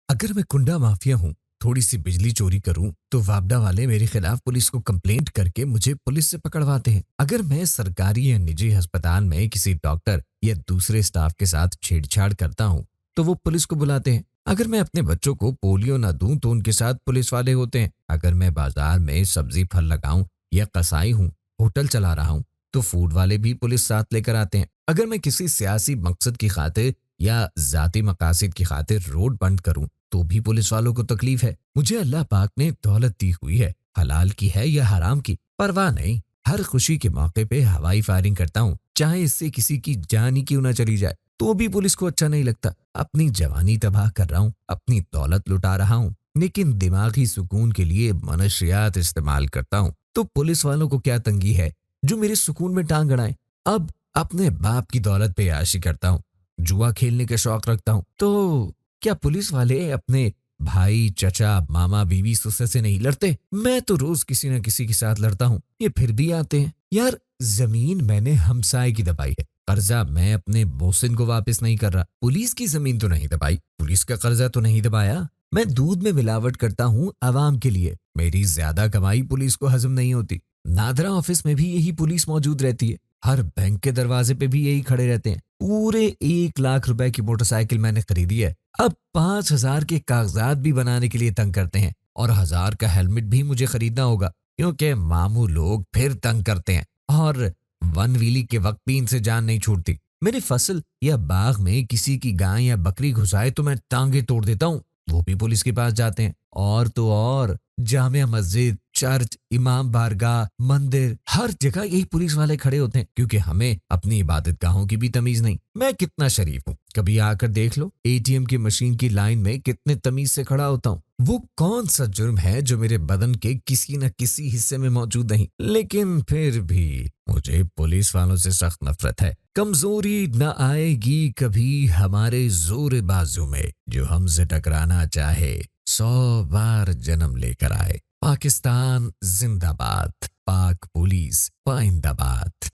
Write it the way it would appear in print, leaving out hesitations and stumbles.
अगर मैं कुंडा माफिया हूँ, थोड़ी सी बिजली चोरी करूँ तो वापडा वाले मेरे खिलाफ पुलिस को कंप्लेंट करके मुझे पुलिस से पकड़वाते हैं। अगर मैं सरकारी या निजी अस्पताल में किसी डॉक्टर या दूसरे स्टाफ के साथ छेड़छाड़ करता हूँ तो वो पुलिस को बुलाते हैं। अगर मैं अपने बच्चों को पोलियो ना दूं तो उनके साथ पुलिस वाले होते हैं। अगर मैं बाजार में सब्जी फल लगाऊं या कसाई हूँ, होटल चला रहा हूँ, तो फूड वाले भी पुलिस साथ लेकर आते हैं। अगर मैं किसी सियासी मकसद की खातिर या जाती मकासद की खातिर रोड बंद करूं तो भी पुलिस वालों को तकलीफ है। मुझे अल्लाह पाक ने दौलत दी हुई है, हलाल की है या हराम की परवाह नहीं। हर खुशी के मौके पे हवाई फायरिंग करता हूँ, चाहे इससे किसी की जान ही क्यों ना चली जाए, तो भी पुलिस को अच्छा नहीं लगता। अपनी जवानी तबाह कर रहा हूँ, अपनी दौलत लुटा रहा हूँ, लेकिन दिमागी सुकून के लिए मनशियात इस्तेमाल करता हूँ तो पुलिस वालों को क्या तंगी है जो मेरे सुकून में टांग अड़ाए। अब अपने बाप की दौलत पे याशी करता हूँ, जुआ खेलने का शौक रखता हूँ, तो क्या पुलिस वाले अपने भाई, चचा, मामा, बीवी, ससुर से नहीं लड़ते? मैं तो रोज किसी न किसी के साथ लड़ता हूँ, ये फिर भी आते हैं। यार, जमीन मैंने हमसाए की दबाई है, कर्जा मैं अपने मोहसिन को वापस नहीं कर रहा। पुलिस की जमीन तो नहीं दबाई, पुलिस का कर्जा तो नहीं दबाया। मैं दूध में मिलावट करता हूँ आवाम के लिए, मेरी ज्यादा कमाई पुलिस को हजम नहीं होती। नादरा ऑफिस में भी यही पुलिस मौजूद रहती है, हर बैंक के दरवाजे पे भी यही खड़े रहते हैं। पूरे 1 लाख रुपए की मोटरसाइकिल मैंने खरीदी है, अब 5,000 के कागजात भी बनाने के लिए तंग करते हैं, और 1,000 का हेलमेट भी मुझे खरीदना होगा क्योंकि मामू लोग फिर तंग करते हैं, और वन व्हीली के वक्त भी इनसे जान नहीं छूटती। मेरी फसल या बाग में किसी की गाय या बकरी घुसाए तो मैं टांगे तोड़ देता हूँ, वो भी पुलिस के पास जाते हैं। और तो और जामिया मस्जिद, चर्च, इमाम बारगाह, मंदिर, हर जगह यही पुलिस वाले खड़े होते हैं क्योंकि हमें अपनी इबादत गाहों की भी तमीज नहीं। मैं कितना शरीफ हूँ, कभी आकर देख लो, एटीएम की मशीन की लाइन में कितने तमीज से खड़ा होता हूँ। वो कौन सा जुर्म है जो मेरे बदन के किसी न किसी हिस्से में मौजूद नहीं, लेकिन फिर भी मुझे पुलिस वालों से सख्त नफरत है। कमजोरी न आएगी कभी हमारे जोर बाजू में, जो हमसे टकराना चाहे 100 बार जन्म लेकर आए। पाकिस्तान जिंदाबाद, पाक पुलिस पाइंदाबाद।